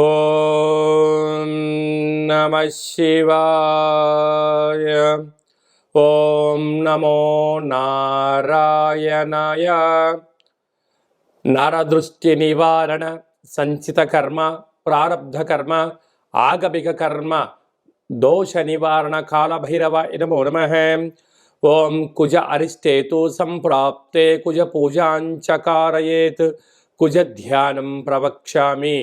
ఓం నమః శివాయ. ఓం నమో నారాయణాయ. నరదృష్టి నివారణ, సంచిత కర్మ, ప్రారబ్ధ కర్మ, ఆగమిక కర్మ, దోష నివారణ కాలభైరవ నమో నమః. ఓం కుజ అరిష్టేతు సంప్రాప్తే కుజ పూజాంచకారయేత్. కుజ ధ్యానం ప్రవక్ష్యామి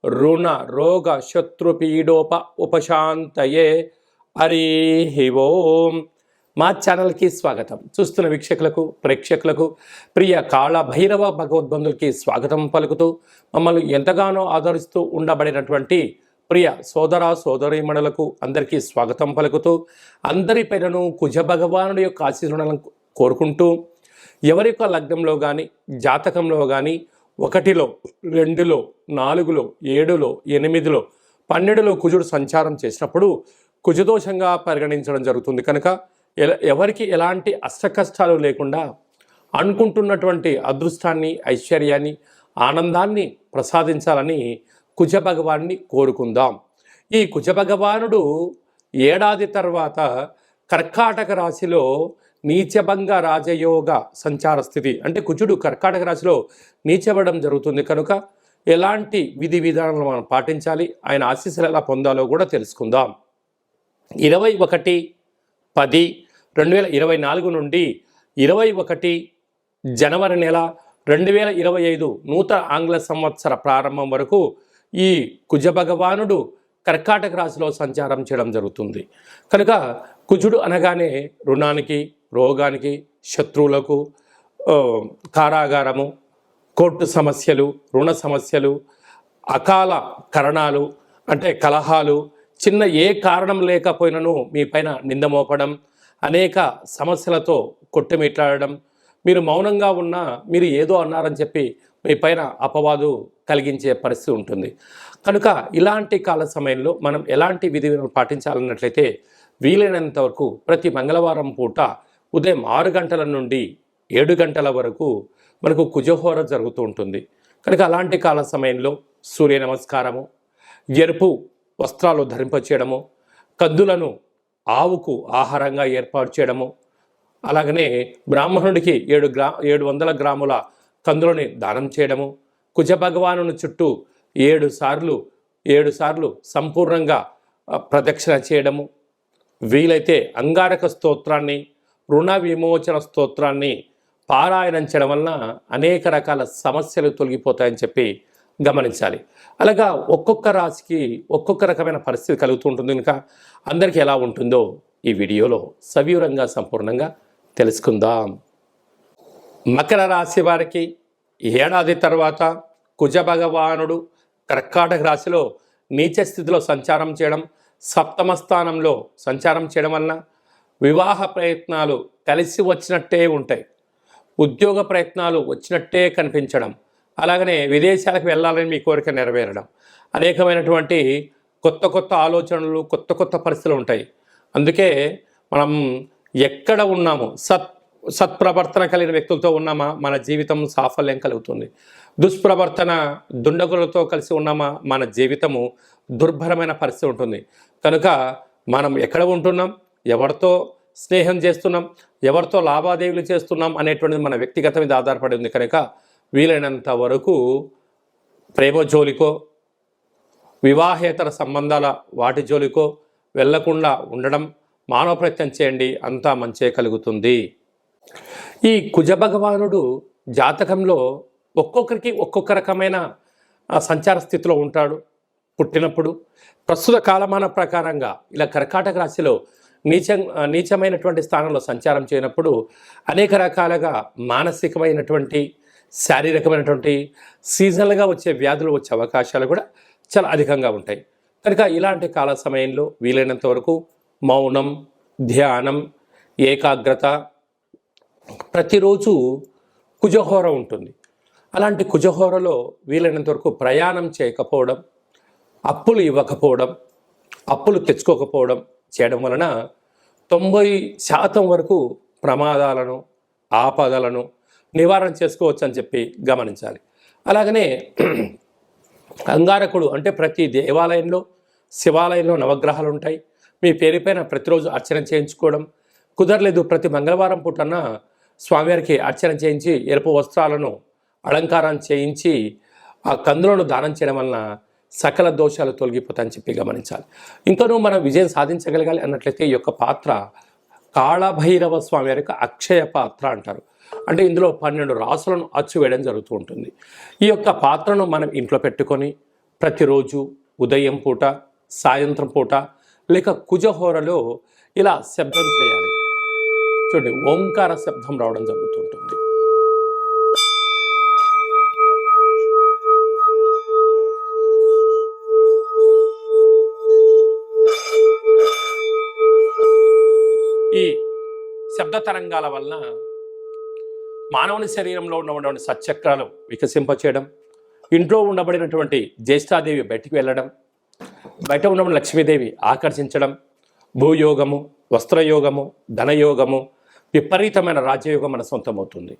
రుణ రోగ శత్రుపీడోప ఉపశాంతయే. హరి ఓం. మా ఛానల్కి స్వాగతం. చూస్తున్న వీక్షకులకు, ప్రేక్షకులకు, ప్రియ కాళ భైరవ భగవద్బంధులకి స్వాగతం పలుకుతూ, మమ్మల్ని ఎంతగానో ఆదరిస్తూ ఉండబడినటువంటి ప్రియ సోదర సోదరీమణులకు అందరికీ స్వాగతం పలుకుతూ, అందరి పేరును కుజ భగవానుడి యొక్క ఆశీర్వాదాలను కోరుకుంటూ, ఎవరి యొక్క లగ్నంలో కానీ, జాతకంలో కానీ 1లో, 2లో, 4లో, 7లో, 8లో, 12లో కుజుడు సంచారం చేసినప్పుడు కుజదోషంగా పరిగణించడం జరుగుతుంది. కనుక ఎవరికి ఎలాంటి అష్టకష్టాలు లేకుండా అనుకుంటున్నటువంటి అదృష్టాన్ని, ఐశ్వర్యాన్ని, ఆనందాన్ని ప్రసాదించాలని కుజ భగవాన్ని కోరుకుందాం. ఈ కుజ భగవానుడు ఏడాది తర్వాత కర్కాటక రాశిలో నీచభంగ రాజయోగ సంచార స్థితి, అంటే కుజుడు కర్కాటక రాశిలో నీచబడడం జరుగుతుంది. కనుక ఎలాంటి విధి విధానాలు మనం పాటించాలి, ఆయన ఆశీస్సులు ఎలా పొందాలో కూడా తెలుసుకుందాం. 21/10/2024 నుండి 21 జనవరి నెల 2025 నూతన ఆంగ్ల సంవత్సర ప్రారంభం వరకు ఈ కుజ భగవానుడు కర్కాటక రాశిలో సంచారం చేయడం జరుగుతుంది. కనుక కుజుడు అనగానే రుణానికి, రోగానికి, శత్రువులకు, కారాగారము, కోర్టు సమస్యలు, రుణ సమస్యలు, అకాల కరణాలు అంటే కలహాలు, చిన్న ఏ కారణం లేకపోయినను మీ పైన నిందమోపడం, అనేక సమస్యలతో కొట్టుమిట్లాడడం, మీరు మౌనంగా ఉన్నా మీరు ఏదో అన్నారని చెప్పి మీ పైన అపవాదు కలిగించే పరిస్థితి ఉంటుంది. కనుక ఇలాంటి కాల సమయంలో మనం ఎలాంటి విధి పాటించాలన్నట్లయితే, వీలైనంత వరకు ప్రతి మంగళవారం పూట ఉదయం 6 గంటల నుండి 7 గంటల వరకు మనకు కుజహోర జరుగుతూ ఉంటుంది. కనుక అలాంటి కాల సమయంలో సూర్య నమస్కారము, ఎరుపు వస్త్రాలు ధరింపచేయడము, కందులను ఆవుకు ఆహారంగా ఏర్పాటు చేయడము, అలాగనే బ్రాహ్మణుడికి 700 గ్రాముల కందులని దానం చేయడము, కుజ భగవానుని చుట్టూ 7 సార్లు సంపూర్ణంగా ప్రదక్షిణ చేయడము, వీలైతే అంగారక స్తోత్రాన్ని, రుణ విమోచన స్తోత్రాన్ని పారాయణం చేయడం వలన అనేక రకాల సమస్యలు తొలగిపోతాయని చెప్పి గమనించాలి. అలాగా ఒక్కొక్క రాశికి ఒక్కొక్క రకమైన పరిస్థితి కలుగుతూ ఉంటుంది. కనుక అందరికీ ఎలా ఉంటుందో ఈ వీడియోలో సవివరంగా సంపూర్ణంగా తెలుసుకుందాం. మకర రాశి వారికి ఏడాది తర్వాత కుజ భగవానుడు కర్కాటక రాశిలో నీచ స్థితిలో సంచారం చేయడం, సప్తమ స్థానంలో సంచారం చేయడం వలన వివాహ ప్రయత్నాలు కలిసి వచ్చినట్టే ఉంటాయి, ఉద్యోగ ప్రయత్నాలు వచ్చినట్టే కనిపించడం, అలాగనే విదేశాలకు వెళ్ళాలని మీ కోరిక నెరవేరడం, అనేకమైనటువంటి కొత్త ఆలోచనలు, కొత్త పరిస్థితులు ఉంటాయి. అందుకే మనం ఎక్కడ ఉన్నామో సత్ప్రవర్తన కలిగిన వ్యక్తులతో ఉన్నామా మన జీవితం సాఫల్యం కలుగుతుంది. దుష్ప్రవర్తన దుండగులతో కలిసి ఉన్నామా మన జీవితము దుర్భరమైన పరిస్థితి ఉంటుంది. కనుక మనం ఎక్కడ ఉంటున్నాం, ఎవరితో స్నేహం చేస్తున్నాం, ఎవరితో లావాదేవీలు చేస్తున్నాం అనేటువంటిది మన వ్యక్తిగత మీద ఆధారపడి ఉంది. కనుక వీలైనంత వరకు ప్రేమ జోలికో, వివాహేతర సంబంధాల వాటి జోలికో వెళ్లకుండా ఉండడం మానవ ప్రయత్నం చేయండి, అంతా మంచే కలుగుతుంది. ఈ కుజ భగవానుడు జాతకంలో ఒక్కొక్కరికి ఒక్కొక్క రకమైన సంచార స్థితిలో ఉంటాడు. పుట్టినప్పుడు ప్రస్తుత కాలమాన ప్రకారంగా ఇలా కర్కాటక రాశిలో నీచమైనటువంటి స్థానంలో సంచారం చేయనప్పుడు అనేక రకాలుగా మానసికమైనటువంటి, శారీరకమైనటువంటి, సీజనల్గా వచ్చే వ్యాధులు వచ్చే అవకాశాలు కూడా చాలా అధికంగా ఉంటాయి. కనుక ఇలాంటి కాల సమయంలో వీలైనంత వరకు మౌనం, ధ్యానం, ఏకాగ్రత, ప్రతిరోజు కుజహోర ఉంటుంది. అలాంటి కుజహోరలో వీలైనంత వరకు ప్రయాణం చేయకపోవడం, అప్పులు ఇవ్వకపోవడం, అప్పులు తెచ్చుకోకపోవడం చేయడం వలన 90% వరకు ప్రమాదాలను, ఆపదలను నివారణ చేసుకోవచ్చు అని చెప్పి గమనించాలి. అలాగనే అంగారకుడు అంటే ప్రతి దేవాలయంలో శివాలయంలో నవగ్రహాలు ఉంటాయి. మీ పేరుపైన ప్రతిరోజు అర్చన చేయించుకోవడం కుదరలేదు, ప్రతి మంగళవారం పూటన స్వామివారికి అర్చన చేయించి ఎరుపు వస్త్రాలను అలంకారం చేయించి ఆ కందులను దానం చేయడం వలన సకల దోషాలు తొలగిపోతాయని చెప్పి గమనించాలి. ఇంకనూ మనం విజయం సాధించగలగాలి అన్నట్లయితే ఈ యొక్క పాత్ర కాళభైరవ స్వామి వారి యొక్క అక్షయ పాత్ర అంటారు. అంటే ఇందులో 12 రాసులను అచ్చు వేయడం జరుగుతూ ఉంటుంది. ఈ యొక్క పాత్రను మనం ఇంట్లో పెట్టుకొని ప్రతిరోజు ఉదయం పూట, సాయంత్రం పూట లేక కుజహోరలో ఇలా శబ్దం చేయాలి. చూడండి, ఓంకార శబ్దం రావడం జరుగుతుంటుంది. ఈ శబ్ద తరంగాల వలన మానవుని శరీరంలో ఉన్నటువంటి సచ్చక్రాలు వికసింపచేయడం, ఇంట్లో ఉండబడినటువంటి జ్యేష్ఠాదేవి బయటికి వెళ్ళడం, బయట ఉన్నటువంటి లక్ష్మీదేవి ఆకర్షించడం, భూయోగము, వస్త్రయోగము, ధనయోగము, విపరీతమైన రాజ్యయోగం మన సొంతమవుతుంది.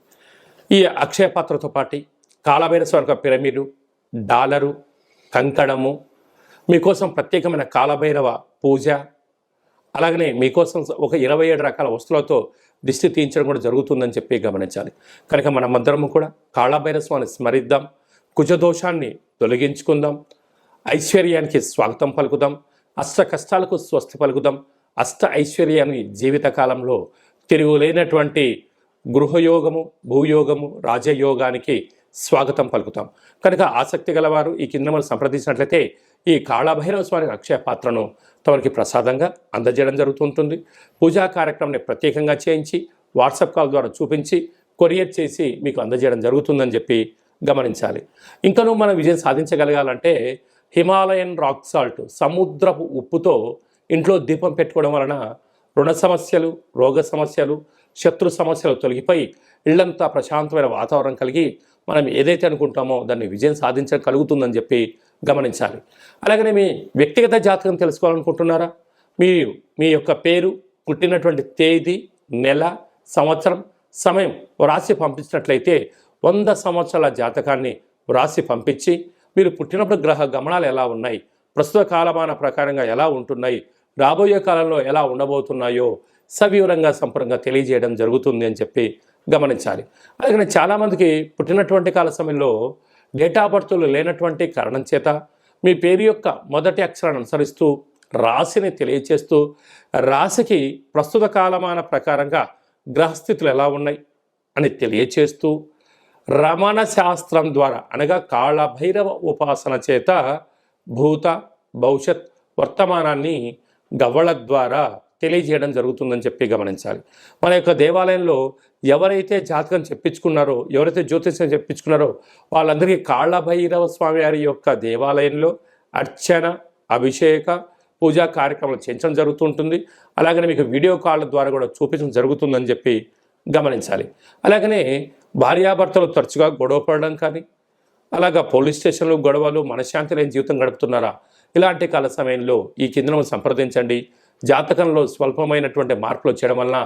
ఈ అక్షయ పాత్రతో పాటు కాళభైరవ స్వామి పిరమిడు, డాలరు, కంకణము, మీకోసం ప్రత్యేకమైన కాళభైరవ పూజ, అలాగనే మీకోసం ఒక 27 రకాల వస్తువులతో దిష్టి తీయించడం కూడా జరుగుతుందని చెప్పి గమనించాలి. కనుక మనమందరము కూడా కాళభైరవ స్వామిని స్మరిద్దాం, కుజదోషాన్ని తొలగించుకుందాం, ఐశ్వర్యానికి స్వాగతం పలుకుదాం, అష్ట కష్టాలకు స్వస్తి పలుకుదాం, అష్ట ఐశ్వర్యాన్ని జీవితకాలంలో తిరుగులేనటువంటి గృహయోగము, భూయోగము, రాజయోగానికి స్వాగతం పలుకుతాం. కనుక ఆసక్తి గలవారు ఈ కింద మనం సంప్రదించినట్లయితే ఈ కాళభైరవ స్వామి అక్షయ పాత్రను తమకి ప్రసాదంగా అందజేయడం జరుగుతుంటుంది. పూజా కార్యక్రమాన్ని ప్రత్యేకంగా చేయించి వాట్సాప్ కాల్ ద్వారా చూపించి కొరియర్ చేసి మీకు అందజేయడం జరుగుతుందని చెప్పి గమనించాలి. ఇంకనూ మనం విజయం సాధించగలగాలంటే హిమాలయన్ రాక్ సాల్ట్, సముద్రపు ఉప్పుతో ఇంట్లో దీపం పెట్టుకోవడం వలన రుణ సమస్యలు, రోగ సమస్యలు, శత్రు సమస్యలు తొలగిపోయి ఇళ్లంతా ప్రశాంతమైన వాతావరణం కలిగి మనం ఏదైతే అనుకుంటామో దాన్ని విజయం సాధించగలుగుతుందని చెప్పి గమనించాలి. అలాగనే మీ వ్యక్తిగత జాతకం తెలుసుకోవాలనుకుంటున్నారా? మీ యొక్క పేరు, పుట్టినటువంటి తేదీ, నెల, సంవత్సరం, సమయం వ్రాసి పంపించినట్లయితే 100 సంవత్సరాల జాతకాన్ని వ్రాసి పంపించి మీరు పుట్టినప్పుడు గ్రహ గమనాలు ఎలా ఉన్నాయి, ప్రస్తుత కాలమాన ప్రకారంగా ఎలా ఉంటున్నాయి, రాబోయే కాలంలో ఎలా ఉండబోతున్నాయో సవివరంగా సంపూర్ణంగా తెలియజేయడం జరుగుతుంది అని చెప్పి గమనించాలి. అలాగే చాలామందికి పుట్టినటువంటి కాల సమయంలో డేట్ ఆఫ్ బర్త్లు లేనటువంటి కారణం చేత మీ పేరు యొక్క మొదటి అక్షరాన్ని అనుసరిస్తూ రాశిని తెలియచేస్తూ రాశికి ప్రస్తుత కాలమాన ప్రకారంగా గ్రహస్థితులు ఎలా ఉన్నాయి అని తెలియచేస్తూ రమణ శాస్త్రం ద్వారా అనగా కాళభైరవ ఉపాసన చేత భూత, భవిష్యత్, వర్తమానాన్ని గవ్వల ద్వారా తెలియజేయడం జరుగుతుందని చెప్పి గమనించాలి. మన యొక్క దేవాలయంలో ఎవరైతే జాతకం చెప్పించుకున్నారో, ఎవరైతే జ్యోతిష్యం చెప్పించుకున్నారో వాళ్ళందరికీ కాళభైరవ స్వామి వారి యొక్క దేవాలయంలో అర్చన, అభిషేక, పూజా కార్యక్రమాలు చేయించడం జరుగుతుంటుంది. అలాగనే మీకు వీడియో కాల్ ద్వారా కూడా చూపించడం జరుగుతుందని చెప్పి గమనించాలి. అలాగనే భార్యాభర్తలు తరచుగా గొడవ పడడం కానీ, అలాగా పోలీస్ స్టేషన్లు గొడవలు, మనశ్శాంతి లేని జీవితం గడుపుతున్నారా? ఇలాంటి కాల సమయంలో ఈ కిందను సంప్రదించండి. జాతకంలో స్వల్పమైనటువంటి మార్పులు వచ్చేయడం వలన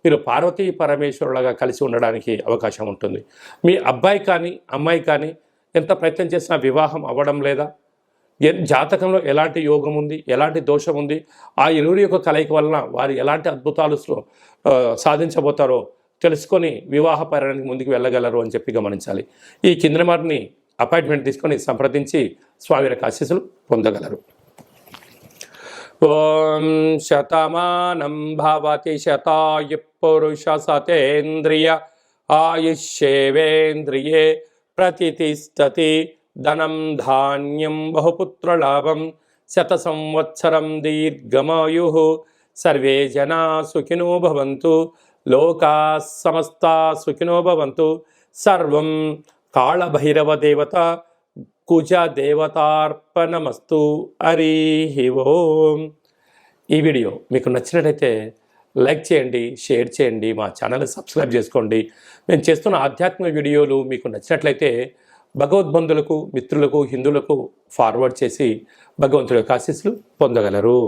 మీరు పార్వతీ పరమేశ్వరులాగా కలిసి ఉండడానికి అవకాశం ఉంటుంది. మీ అబ్బాయి కానీ అమ్మాయి కానీ ఎంత ప్రయత్నం చేసినా వివాహం అవ్వడం లేదా, జాతకంలో ఎలాంటి యోగం ఉంది, ఎలాంటి దోషం ఉంది, ఆ ఇరువురి యొక్క కలయిక వలన వారు ఎలాంటి అద్భుతాలు సాధించబోతారో తెలుసుకొని వివాహ పరిణామానికి ముందుకు వెళ్ళగలరు అని చెప్పి గమనించాలి. ఈ కింద వారిని అపాయింట్మెంట్ తీసుకొని సంప్రదించి స్వామి యొక్క ఆశీస్సులు పొందగలరు. ఓం శతమానం భవతి శతాయు పురుష సతేంద్రియ ఆయుష్యేవేంద్రియే ప్రతిష్టతి ధనం ధాన్యం బహుపుత్రలాభం శత సంవత్సరం దీర్ఘమాయు సర్వే జనా సుఖినో భవంతు లోకా సమస్తా సుఖినో భవంతు. సర్వం కాళభైరవ దేవత కుజ దేవతార్పణమస్తు. హరి ఓం. ఈ వీడియో మీకు నచ్చినట్లయితే లైక్ చేయండి, షేర్ చేయండి, మా ఛానల్ని సబ్స్క్రైబ్ చేసుకోండి. మేము చేస్తున్న ఆధ్యాత్మిక వీడియోలు మీకు నచ్చినట్లయితే భగవద్బంధులకు, మిత్రులకు, హిందువులకు ఫార్వర్డ్ చేసి భగవంతుడి యొక్క ఆశీస్సులు పొందగలరు.